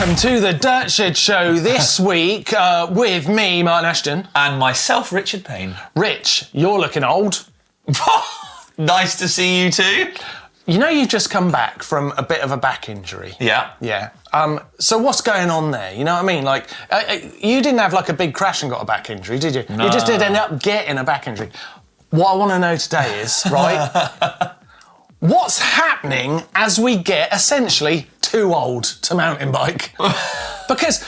Welcome to the Dirt Shed Show this week with me, Martyn Ashton. And myself, Richard Payne. Rich, you're looking old. Nice to see you too. You know you've just come back from a bit of a back injury. Yeah. Yeah. So what's going on there? You know what I mean? Like, you didn't have like a big crash and got a back injury, did you? No. You just did end up getting a back injury. What I want to know today is, right, what's happening as we get essentially too old to mountain bike? Because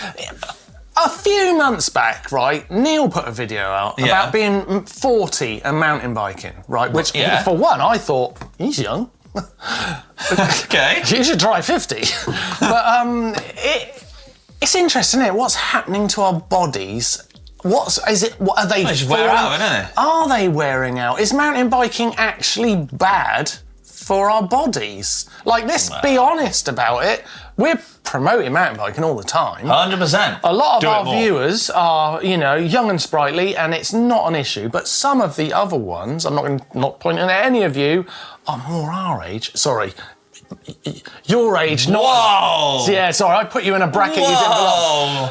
a few months back, right, Neil put a video out about being 40 and mountain biking, right? Which, for one, I thought, he's young. Okay. You should try 50. But it's interesting, isn't it? What's happening to our bodies? What are they? They just wear out, don't they? Are they wearing out? Is mountain biking actually bad for our bodies? Like, let's be honest about it. We're promoting mountain biking all the time. 100%. A lot of our viewers are, you know, young and sprightly, and it's not an issue. But some of the other ones, I'm not pointing at any of you, are more our age. Sorry, your age. Not. Whoa! Yeah, sorry, I put you in a bracket you didn't belong.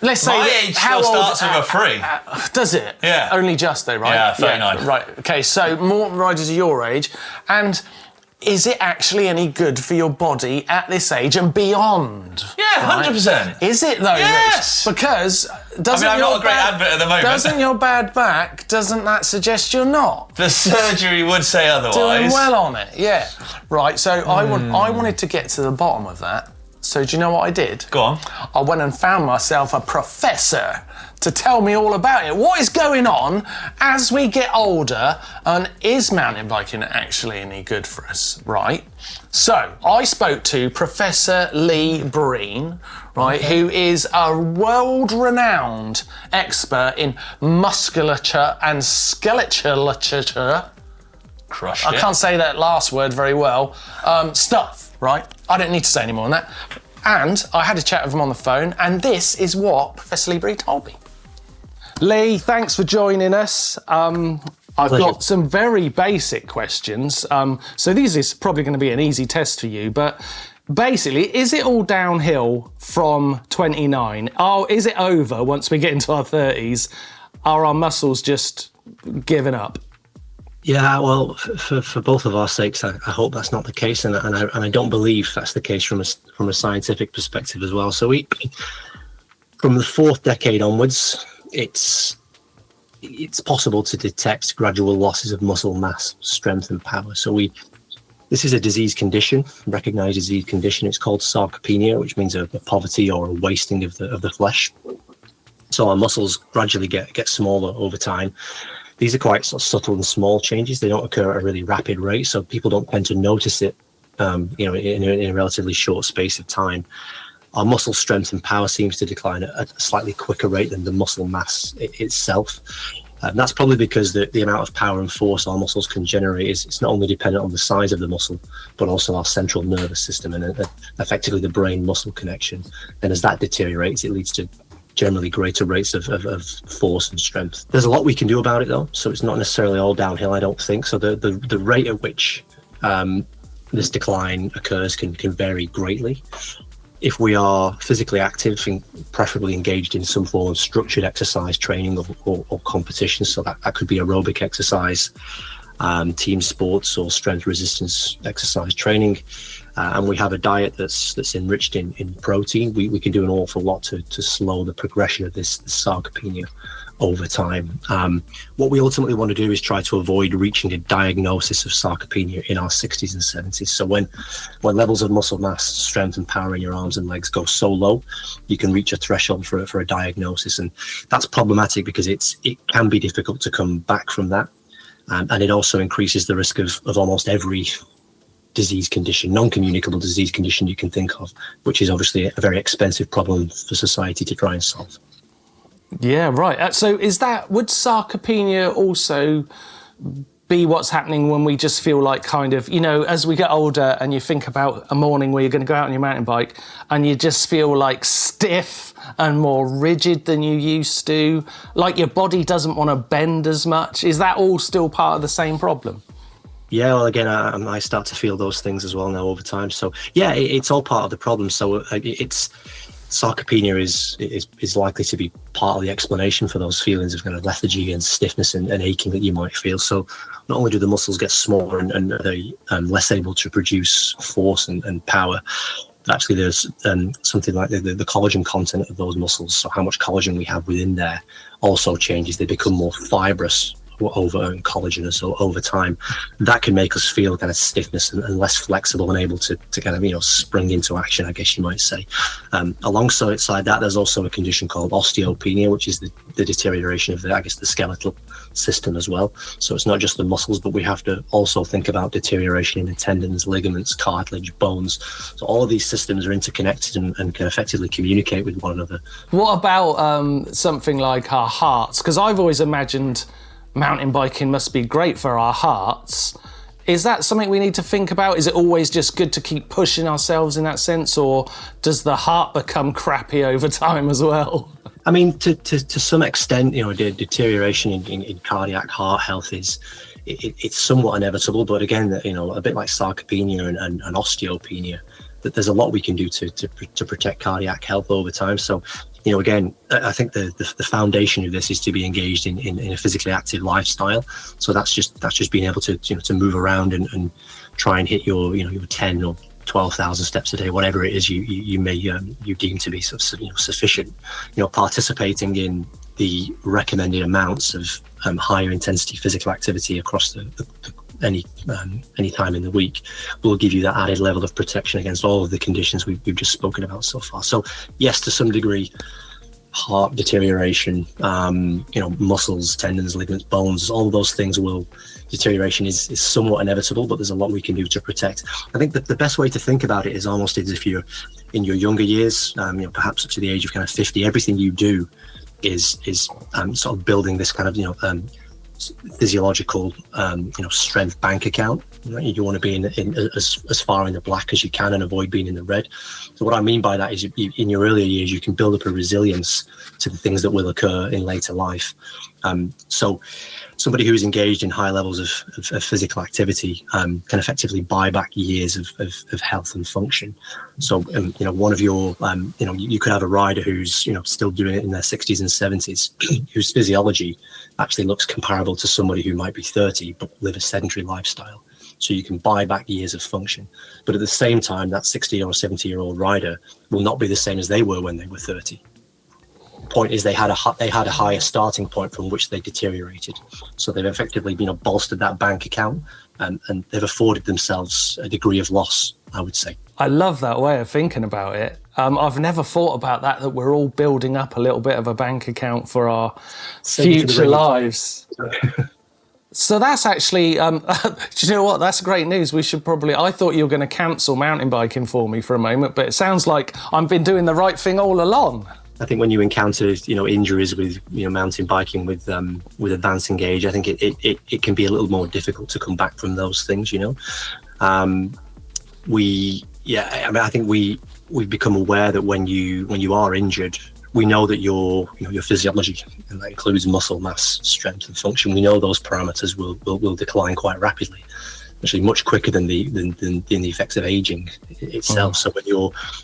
Let's say my age still starts with a 3. Does it? Yeah. Only just though, right? Yeah, 39. Yeah, right. Okay, so more riders are your age, and is it actually any good for your body at this age and beyond? Yeah, 100%. Is it though, Yes. Rich? Because doesn't I'm not a great advert at the moment. Doesn't your bad back, doesn't that suggest you're not? The surgery would say otherwise. Doing well on it, yeah. Right, so I wanted to get to the bottom of that. So do you know what I did? Go on. I went and found myself a professor to tell me all about it. What is going on as we get older, and is mountain biking actually any good for us, right? So I spoke to Professor Leigh Breen, right, who is a world-renowned expert in musculature and skeletulature. Crushed it. I can't say that last word very well. Stuff. Right? I don't need to say any more than that. And I had a chat with him on the phone, and this is what Professor Leigh Breen told me. Leigh, thanks for joining us. I've got some very basic questions. So this is probably going to be an easy test for you, but basically, is it all downhill from 29? Oh, is it over once we get into our 30s? Are our muscles just giving up? Yeah, well, for both of our sakes, I hope that's not the case, and I don't believe that's the case from a scientific perspective as well. So from the 4th decade onwards, it's possible to detect gradual losses of muscle mass, strength, and power. So this is a disease condition, recognized disease condition. It's called sarcopenia, which means a poverty or a wasting of the flesh. So our muscles gradually get smaller over time. These are quite sort of subtle and small changes. They don't occur at a really rapid rate, so people don't tend to notice it, in a relatively short space of time. Our muscle strength and power seems to decline at a slightly quicker rate than the muscle mass itself. And that's probably because the amount of power and force our muscles can generate it's not only dependent on the size of the muscle, but also our central nervous system and effectively the brain-muscle connection. And as that deteriorates, it leads to generally greater rates of force and strength. There's a lot we can do about it though, so it's not necessarily all downhill, I don't think. So the rate at which this decline occurs can vary greatly. If we are physically active and preferably engaged in some form of structured exercise training or competition, so that could be aerobic exercise, team sports or strength resistance exercise training, and we have a diet that's enriched in protein, we can do an awful lot to slow the progression of this sarcopenia over time. What we ultimately want to do is try to avoid reaching a diagnosis of sarcopenia in our 60s and 70s. So when levels of muscle mass, strength and power in your arms and legs go so low, you can reach a threshold for a diagnosis, and that's problematic because it can be difficult to come back from that, and it also increases the risk of almost every disease condition, non-communicable disease condition you can think of, which is obviously a very expensive problem for society to try and solve. Yeah, right. So would sarcopenia also be what's happening when we just feel like kind of, you know, as we get older and you think about a morning where you're going to go out on your mountain bike and you just feel like stiff and more rigid than you used to, like your body doesn't want to bend as much? Is that all still part of the same problem? Yeah, well, again, I start to feel those things as well now over time. So yeah, it's all part of the problem. So it's sarcopenia is likely to be part of the explanation for those feelings of kind of lethargy and stiffness and aching that you might feel. So not only do the muscles get smaller and they less able to produce force and power, but actually there's something like the collagen content of those muscles. So how much collagen we have within there also changes. They become more fibrous over collagen, and so over time that can make us feel kind of stiffness and less flexible and able to kind of spring into action, I guess you might say. Alongside that, there's also a condition called osteopenia, which is the deterioration of the skeletal system as well. So it's not just the muscles, but we have to also think about deterioration in the tendons, ligaments, cartilage, bones. So all of these systems are interconnected and can effectively communicate with one another. What about something like our hearts? Because I've always imagined mountain biking must be great for our hearts. Is that something we need to think about? Is it always just good to keep pushing ourselves in that sense, or does the heart become crappy over time as well? I mean, to some extent, the deterioration in cardiac heart health it's somewhat inevitable. But again, a bit like sarcopenia and osteopenia, that there's a lot we can do to protect cardiac health over time. So, again, I think the foundation of this is to be engaged in a physically active lifestyle. So that's just being able to move around and try and hit your 10 or 12,000 steps a day, whatever it is you may you deem to be sufficient. Participating in the recommended amounts of higher intensity physical activity across any time in the week will give you that added level of protection against all of the conditions we've just spoken about so far. So yes, to some degree, heart deterioration, muscles, tendons, ligaments, bones, all of those things deterioration is somewhat inevitable, but there's a lot we can do to protect. I think that the best way to think about it is almost as if you're in your younger years, perhaps up to the age of kind of 50, everything you do is sort of building this kind of, physiological strength bank account. Right? You want to be in as far in the black as you can and avoid being in the red. So what I mean by that is in your earlier years you can build up a resilience to the things that will occur in later life. So somebody who's engaged in high levels of physical activity can effectively buy back years of health and function. So one of your you could have a rider who's still doing it in their 60s and 70s whose physiology actually looks comparable to somebody who might be 30 but live a sedentary lifestyle. So you can buy back years of function, but at the same time that 60 or 70-year-old rider will not be the same as they were when they were 30. Point is they had a higher starting point from which they deteriorated, so they've effectively bolstered that bank account and they've afforded themselves a degree of loss, I would say. I love that way of thinking about it. I've never thought about that we're all building up a little bit of a bank account for our future lives. So that's actually, do you know what? That's great news. I thought you were going to cancel mountain biking for me for a moment, but it sounds like I've been doing the right thing all along. I think when you encounter, injuries with, mountain biking with advancing age, I think it can be a little more difficult to come back from those things. I think we've become aware that when you are injured, we know that your physiology, and that includes muscle mass, strength, and function. We know those parameters will decline quite rapidly, actually much quicker than the effects of aging itself. So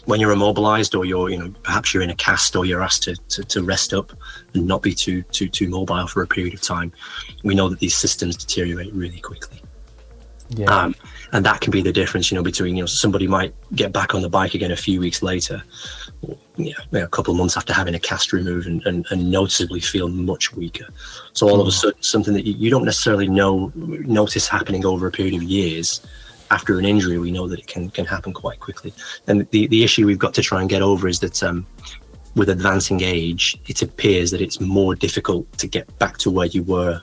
when you're immobilized, or perhaps you're in a cast, or you're asked to rest up and not be too mobile for a period of time, we know that these systems deteriorate really quickly. Yeah. And that can be the difference, between somebody might get back on the bike again a few weeks later, a couple of months after having a cast removed, and noticeably feel much weaker. So all of a sudden, something that you don't necessarily notice happening over a period of years after an injury, we know that it can happen quite quickly. And the issue we've got to try and get over is that with advancing age, it appears that it's more difficult to get back to where you were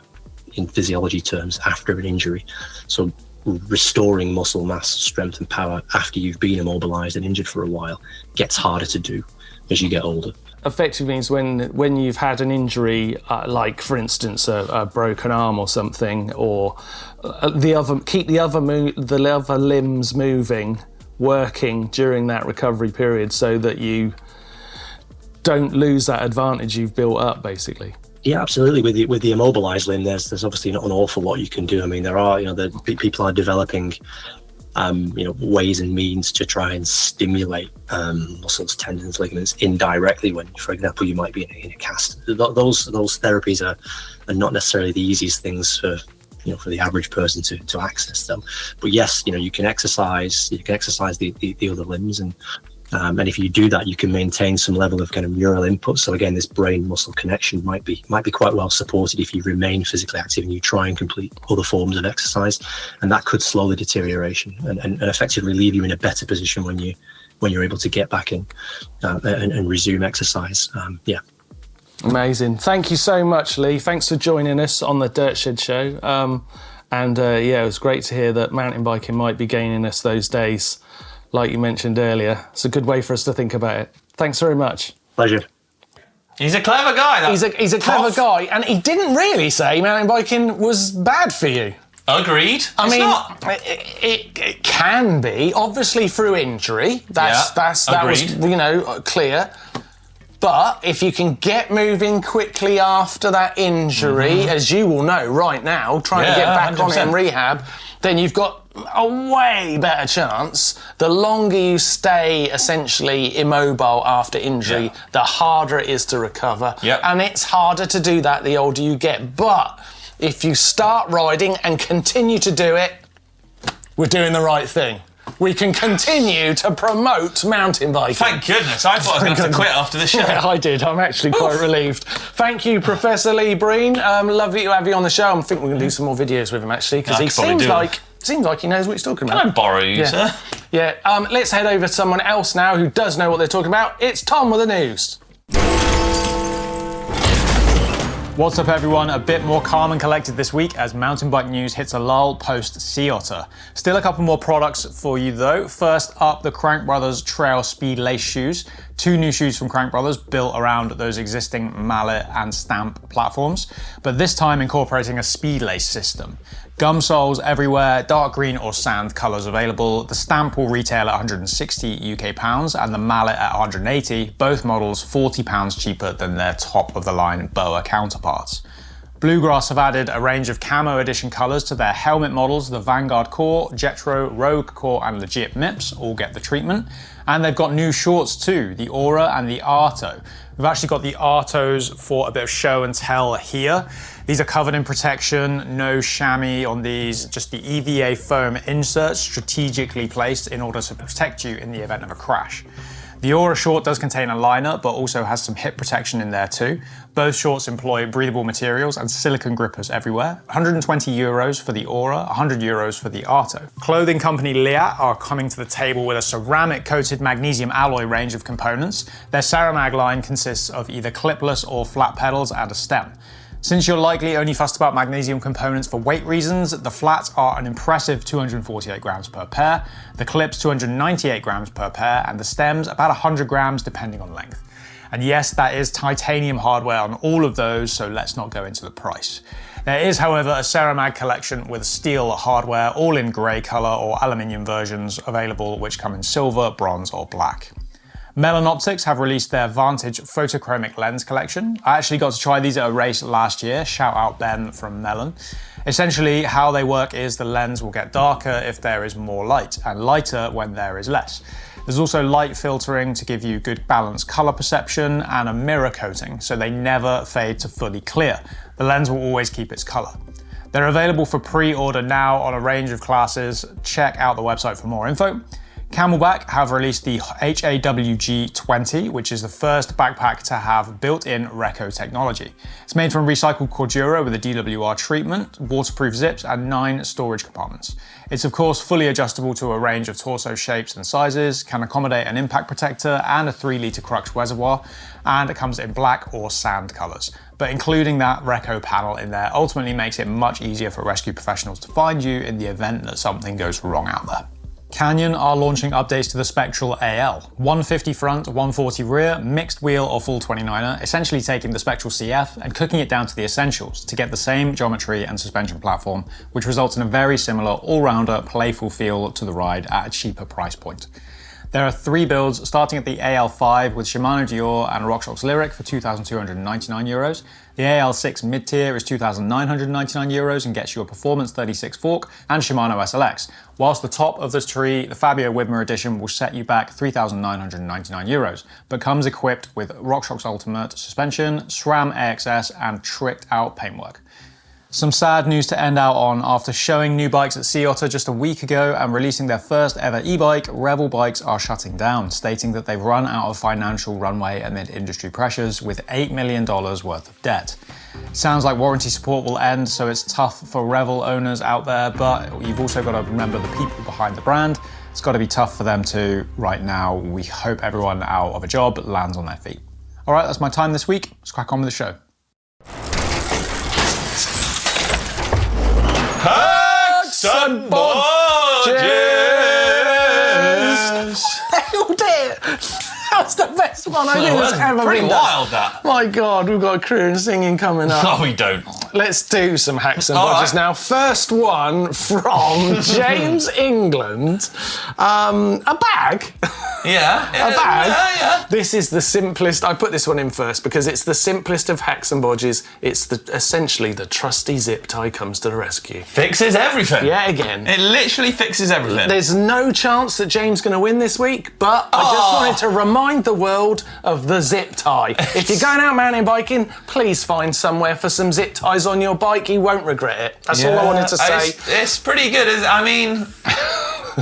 in physiology terms after an injury. So restoring muscle mass, strength and power after you've been immobilized and injured for a while gets harder to do as you get older. Effectively means when you've had an injury, like for instance a broken arm or something, or keep the other limbs moving, working during that recovery period, so that you don't lose that advantage you've built up, basically. Yeah, absolutely. With the immobilized limb, there's obviously not an awful lot you can do. I mean, there are, people are developing, ways and means to try and stimulate muscles, tendons, ligaments indirectly when, for example, you might be in a cast. Those therapies are not necessarily the easiest things for the average person to access them. But yes, you can exercise the other limbs, and if you do that, you can maintain some level of kind of neural input. So again, this brain muscle connection might be quite well supported if you remain physically active and you try and complete other forms of exercise, and that could slow the deterioration and effectively leave you in a better position when you're able to get back in and resume exercise. Amazing. Thank you so much, Leigh. Thanks for joining us on the Dirt Shed Show. It was great to hear that mountain biking might be gaining us those days, like you mentioned earlier. It's a good way for us to think about it. Thanks very much. Pleasure. He's a clever guy. He's a clever guy, and he didn't really say mountain biking was bad for you. Agreed. It can be, obviously through injury. That was clear. But if you can get moving quickly after that injury, as you will know right now, trying to get back 100%. On it in rehab, then you've got a way better chance. The longer you stay essentially immobile after injury, the harder it is to recover. Yep. And it's harder to do that the older you get. But if you start riding and continue to do it, we're doing the right thing. We can continue to promote mountain biking. Thank goodness. I thought I was going to have to quit after the show. Yeah, I did. I'm actually quite relieved. Thank you, Professor Leigh Breen. Lovely to have you on the show. I think we're going to do some more videos with him, actually, because he seems like he knows what he's talking about. Can I borrow you, sir? Yeah. Let's head over to someone else now who does know what they're talking about. It's Tom with the news. What's up, everyone? A bit more calm and collected this week as mountain bike news hits a lull post Sea Otter. Still a couple more products for you though. First up, the Crank Brothers Trail Speed Lace shoes. 2 new shoes from Crank Brothers built around those existing mallet and stamp platforms, but this time incorporating a speed lace system. Gum soles everywhere, dark green or sand colours available. The stamp will retail at 160 UK pounds and the mallet at 180, both models £40 cheaper than their top of the line BOA counterparts. Bluegrass have added a range of camo edition colours to their helmet models. The Vanguard Core, Jetro, Rogue Core and Legit MIPS all get the treatment. And they've got new shorts too, the Aura and the Arto. We've actually got the Artos for a bit of show and tell here. These are covered in protection, no chamois on these, just the EVA foam inserts strategically placed in order to protect you in the event of a crash. The Aura short does contain a liner, but also has some hip protection in there too. Both shorts employ breathable materials and silicone grippers everywhere. €120 for the Aura, €100 for the Arto. Clothing company Liat are coming to the table with a ceramic-coated magnesium alloy range of components. Their Ceramag line consists of either clipless or flat pedals and a stem. Since you're likely only fussed about magnesium components for weight reasons, the flats are an impressive 248 grams per pair, the clips 298 grams per pair, and the stems about 100 grams depending on length. And yes, that is titanium hardware on all of those, so let's not go into the price. There is, however, a Ceramag collection with steel hardware, all in grey colour or aluminium versions available, which come in silver, bronze or black. Melon Optics have released their Vantage photochromic lens collection. I actually got to try these at a race last year, shout out Ben from Melon. Essentially, how they work is the lens will get darker if there is more light, and lighter when there is less. There's also light filtering to give you good balanced colour perception, and a mirror coating, so they never fade to fully clear. The lens will always keep its colour. They're available for pre-order now on a range of classes. Check out the website for more info. Camelback have released the HAWG20, which is the first backpack to have built-in Reco technology. It's made from recycled Cordura with a DWR treatment, waterproof zips, and 9 storage compartments. It's of course fully adjustable to a range of torso shapes and sizes, can accommodate an impact protector and a 3-litre crux reservoir, and it comes in black or sand colours. But including that Reco panel in there ultimately makes it much easier for rescue professionals to find you in the event that something goes wrong out there. Canyon are launching updates to the Spectral AL. 150 front, 140 rear, mixed wheel or full 29er, essentially taking the Spectral CF and cooking it down to the essentials to get the same geometry and suspension platform, which results in a very similar all-rounder, playful feel to the ride at a cheaper price point. There are 3 builds starting at the AL5 with Shimano Dior and RockShox Lyric for €2,299. The AL6 mid-tier is €2,999 and gets you a Performance 36 fork and Shimano SLX, whilst the top of the tree, the Fabio Widmer edition, will set you back €3,999, but comes equipped with RockShox Ultimate suspension, SRAM AXS and tricked out paintwork. Some sad news to end out on. After showing new bikes at Sea Otter just a week ago and releasing their first ever e-bike, Revel Bikes are shutting down, stating that they've run out of financial runway amid industry pressures with $8 million worth of debt. Sounds like warranty support will end, so it's tough for Revel owners out there, but you've also got to remember the people behind the brand. It's got to be tough for them too right now. We hope everyone out of a job lands on their feet. All right, that's my time this week. Let's crack on with the show. Caption Bodges! Nailed it! That's the best one I think that's ever Pretty been done. wild, that. My God, we've got a crew and singing coming up. No, we don't. Let's do some hacks and All bodges right. now. First one from James England. A bag. Yeah. A bag. Yeah. This is the simplest. I put this one in first because it's the simplest of hacks and bodges. It's essentially the trusty zip tie comes to the rescue. Fixes everything. Yeah, again. It literally fixes everything. There's no chance that James is going to win this week, but I just wanted to remind the world of the zip tie. If you're going out mountain biking, please find somewhere for some zip ties on your bike. You won't regret it. That's all I wanted to say. It's pretty good. I mean,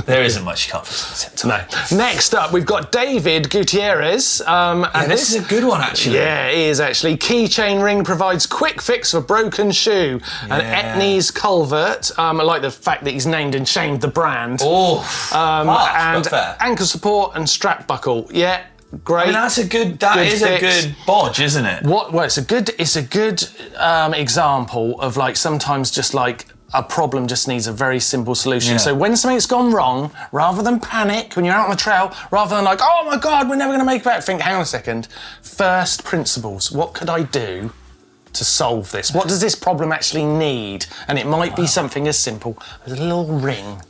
there isn't much confidence. No. Next up, we've got David Gutierrez. And this is a good one, actually. Yeah, it is actually. Keychain ring provides quick fix for broken shoe. An Etnies culvert. I like the fact that he's named and shamed the brand. Harsh, and but fair. ankle support and strap buckle. Yeah, great. I mean, that's a good. That Good is fix. a good bodge, isn't it? Well, it's a good example of like sometimes just like a problem just needs a very simple solution. Yeah. So when something's gone wrong, rather than panic when you're out on the trail, rather than like, oh my God, we're never going to make it back, think, hang on a second. First principles, what could I do to solve this? What does this problem actually need? And it might be something as simple as a little ring.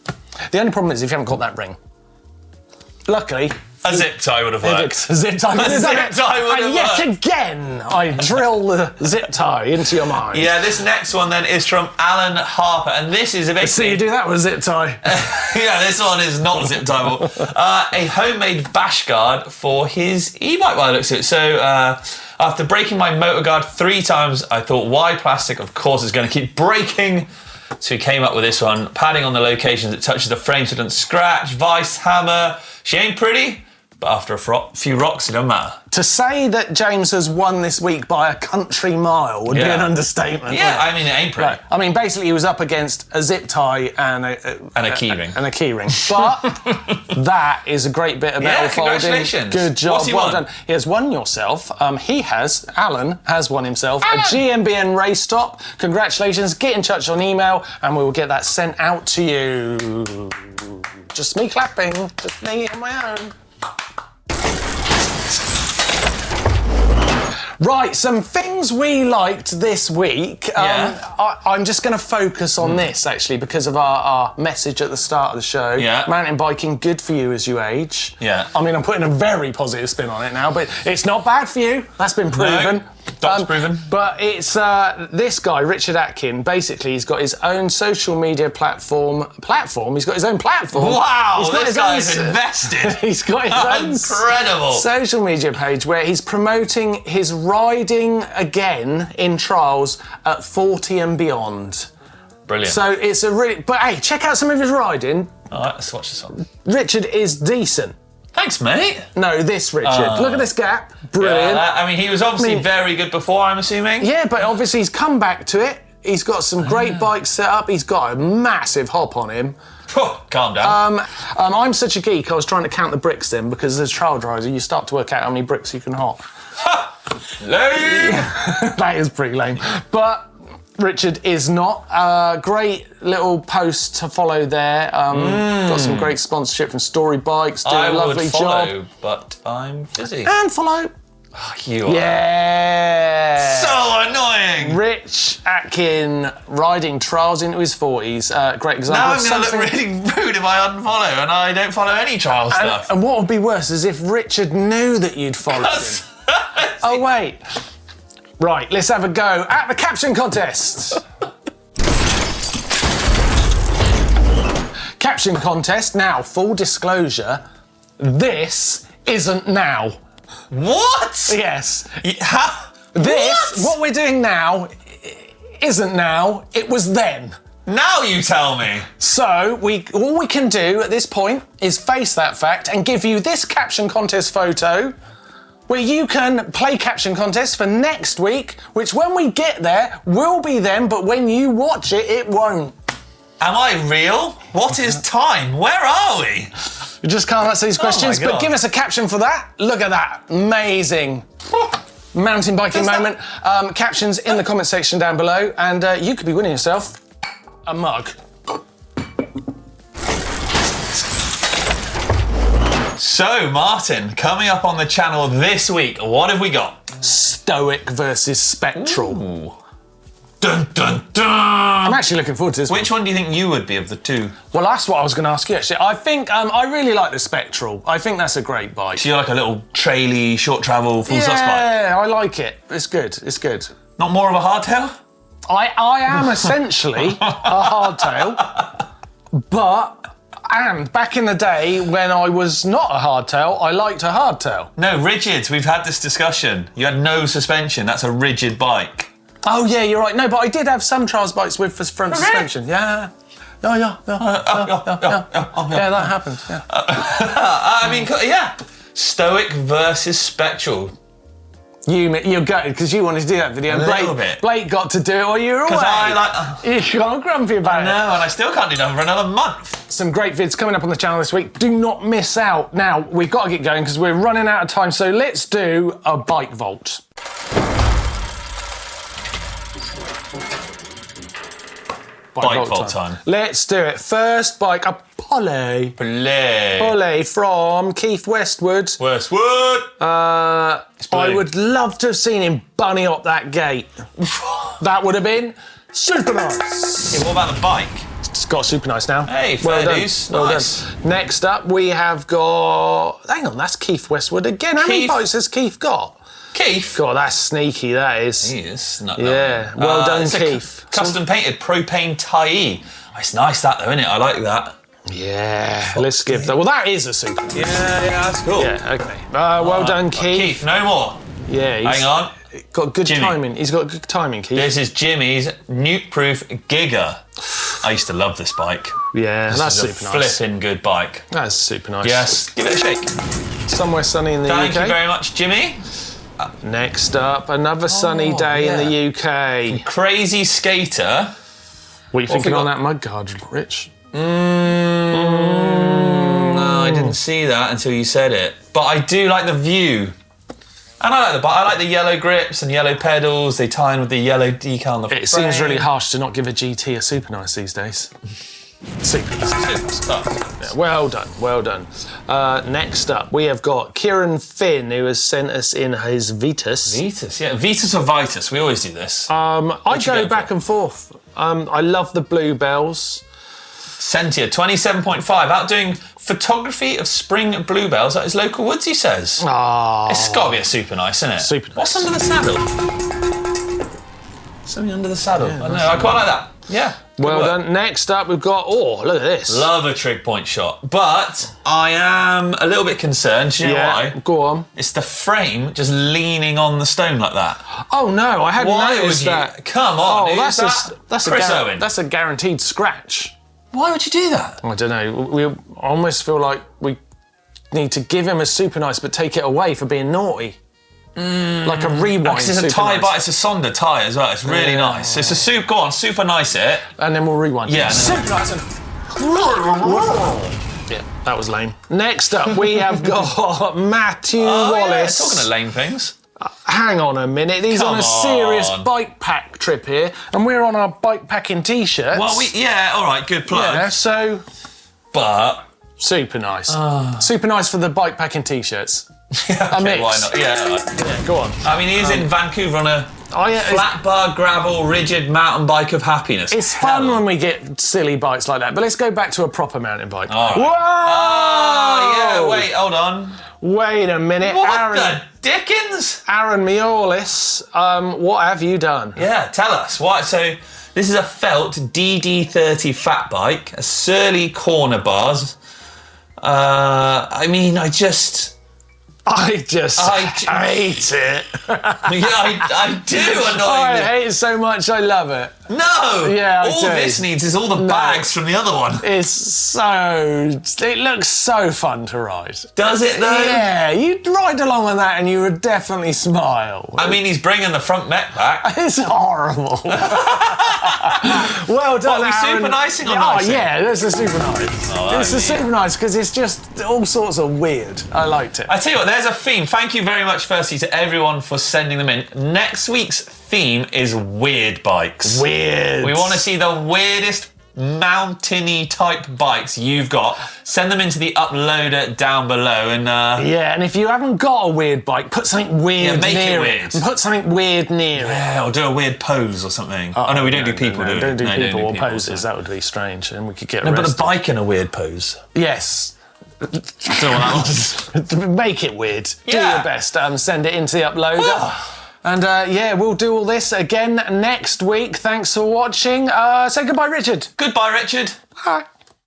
The only problem is if you haven't got that ring. Luckily, A zip tie would have worked. a zip tie. A zip tie would And have yet worked. again, I drill the zip tie into your mind. Yeah, this next one then is from Alan Harper, and this is a See basically. you do that with a zip tie. Yeah, this one is not zip tieable. A homemade bash guard for his e-bike by the looks of it. So after breaking my motor guard 3 times, I thought, why plastic? Of course it's going to keep breaking. So he came up with this one. Padding on the locations it touches the frame so it doesn't scratch. Vice hammer. She ain't pretty, but after a few rocks it don't matter. To say that James has won this week by a country mile would be an understatement. Yeah, I mean, it ain't pretty. Right. I mean, basically, he was up against a zip tie and a key-ring. And a key ring. But that is a great bit of metal folding. Congratulations. Good job. What's he well won? done. He has won yourself. Alan has won himself a GMBN race top. Congratulations. Get in touch on email and we will get that sent out to you. Just me clapping. Just me on my own. Right, some things we liked this week. I'm just going to focus on this, actually, because of our message at the start of the show. Yeah. Mountain biking, good for you as you age. Yeah. I mean, I'm putting a very positive spin on it now, but it's not bad for you. That's been proven. That's proven. But it's this guy, Richard Atkin, basically, he's got his own social media platform. He's got his own platform. Wow, He's got this his guy's own- invested. He's got his own Incredible. social media page where he's promoting his riding again in trials at 40 and beyond. Brilliant. So it's a really... But hey, check out some of his riding. All right, let's watch this one. Richard is decent. Thanks, mate. No, this Richard. Look at this gap. Brilliant. I mean, he was obviously very good before, I'm assuming. Yeah, but obviously he's come back to it. He's got some great bikes set up. He's got a massive hop on him. Calm down. I'm such a geek, I was trying to count the bricks then, because as a trial driver, you start to work out how many bricks you can hop. Lame. That is pretty lame. But Richard is not. Great little post to follow there. Got some great sponsorship from Story Bikes, doing I a lovely would follow, job. but I'm busy. And follow. You are Yeah. so annoying. Rich Atkin riding trials into his 40s. Great example. Now of I'm going to something- look really rude if I unfollow, and I don't follow any trial stuff. And what would be worse is if Richard knew that you'd followed him. Oh, wait. Right, let's have a go at the Caption Contest. Caption Contest. Now, full disclosure, this isn't now. What? Yes. How? This, what we're doing now, isn't now, it was then. Now you tell me. So, all we can do at this point is face that fact and give you this Caption Contest photo where you can play Caption Contest for next week, which when we get there will be then, but when you watch it, it won't. Am I real? What is time? Where are we? You just can't answer these questions, God. but give us a caption for that. Look at that. Amazing. Mountain biking moment. Captions in the comment section down below, and you could be winning yourself a mug. So, Martyn, coming up on the channel this week, what have we got? Stoic versus spectral. Ooh. Dun, dun, dun. I'm actually looking forward to this. Which one do you think you would be of the two? Well, that's what I was going to ask you, actually. I think I really like the spectral. I think that's a great bike. So you're like a little traily, short travel, full sus bike? Yeah, I like it. It's good. It's good. Not more of a hardtail? I am essentially a hardtail, and back in the day when I was not a hardtail, I liked a hardtail. No, rigids. We've had this discussion. You had no suspension. That's a rigid bike. Oh yeah, you're right. No, but I did have some trials bikes with front suspension. Yeah. Yeah, that happened. Yeah. I mean, yeah. Stoic versus spectral. You're gutted because you wanted to do that video. A little bit. Blake got to do it while you were away. Because I like... You're all grumpy about it. No, and I still can't do that for another month. Some great vids coming up on the channel this week. Do not miss out. Now, we've got to get going because we're running out of time, so let's do a bike vault. Bike vault time. Let's do it. First bike, a Polly. Play. Polly from Keith Westwood. Westwood. I would love to have seen him bunny up that gate. That would have been super nice. Okay, what about the bike? It's got super nice now. Hey, fair dues. Well Nice. done. Next up, we have got... Hang on, that's Keith Westwood again. How many Keith. bikes has Keith got? Keith. God, that's sneaky, that is. He is. Not Yeah, well done, it's a Keith. Custom painted propane tie. It's nice that though, isn't it? I like that. Yeah, let's give that. Well, that is a super. Yeah, that's cool. Yeah, okay. Well done, Keith. Keith, no more. Yeah, he's Hang on. got good Jimmy. timing. He's got good timing, Keith. This is Jimmy's nuke-proof Giga. I used to love this bike. Yeah, that's This is super a nice. flipping good bike. That's super nice. Yes, give it a shake. Somewhere sunny in the Thank UK. you very much, Jimmy. Next up, another sunny day in the UK. Crazy Skater. What are you thinking we on got? that mud guard, Rich? No, I didn't see that until you said it. But I do like the view. And I like the bike. I like the yellow grips and yellow pedals. They tie in with the yellow decal on the frame. It seems really harsh to not give a GT a super nice these days. Super nice. Yeah, well done, well done. Next up, we have got Kieran Finn, who has sent us in his Vitus. Vitus, yeah. Vitus or Vitus? We always do this. I you go going back for? and forth. I love the bluebells. Sentia, 27.5, outdoing photography of spring bluebells at his local woods, he says. Ah, It's got to be a super nice, isn't it? Super nice. What's under the saddle? Something under the saddle. I don't know, I quite like that. Yeah. good well work. done. Next up, we've got, oh, look at this. Love a trig point shot, but I am a little bit concerned. Do you know why? Go on. It's the frame just leaning on the stone like that. Oh no, I hadn't Why noticed would you? that. Come on, Oh, who's that's Chris Owen. That's a guaranteed scratch. Why would you do that? I don't know. We almost feel like we need to give him a super nice, but take it away for being naughty. Like a rewind. Because it's a super tie, nice. but it's a Sonder tie as well. It's really Yeah. nice. It's a super. Go on, super nice it. And then we'll rewind. Yeah, no. Super nice. Yeah, that was lame. Next up, we have got Matthew Wallace. Talking of lame things. Hang on a minute. He's on a Come serious on. bike pack trip here, and we're on our bike packing t-shirts. Well, all right, good plug. Yeah, so But super nice. Super nice for the bike packing t-shirts. A mix. Why not? Yeah. Go on. I mean, he's in Vancouver on a flat bar, gravel, rigid mountain bike of happiness. It's fun when we get silly bikes like that, but let's go back to a proper mountain bike. All right. Whoa! Oh, yeah, wait, hold on. Wait a minute. What the dickens? Aaron Miolis, what have you done? Yeah, tell us. What? So, this is a felt DD30 fat bike, a Surly corner bars. I mean, I hate it. I do annoy I me. hate it so much, I love it. No! Yeah, I all do. this needs is all the bags from the other one. It looks so fun to ride. Does it though? Yeah, you'd ride along on that and you would definitely smile. I mean, he's bringing the front mech back. It's horrible. Well done, What, are we Aaron. super nicing or Oh, nicing? yeah, this is super nice. This is super nice because it's just all sorts of weird. I liked it. I tell you what, there's a theme. Thank you very much, firstly, to everyone for sending them in. Next week's theme is weird bikes. Weird. We want to see the weirdest mountainy type bikes you've got. Send them into the uploader down below, and yeah, and if you haven't got a weird bike, put something weird make it near weird. And put something weird near it. yeah, or do a weird pose or something. Oh, no, we don't do people, do we? Don't do No, people or people, poses. so. That would be strange, and we could get No, but arrested. the bike in a weird pose. Yes. I don't know what that was. Make it weird. Do Yeah. your best. Send it into the uploader. And yeah, we'll do all this again next week. Thanks for watching. Say goodbye, Richard. Goodbye, Richard. Bye.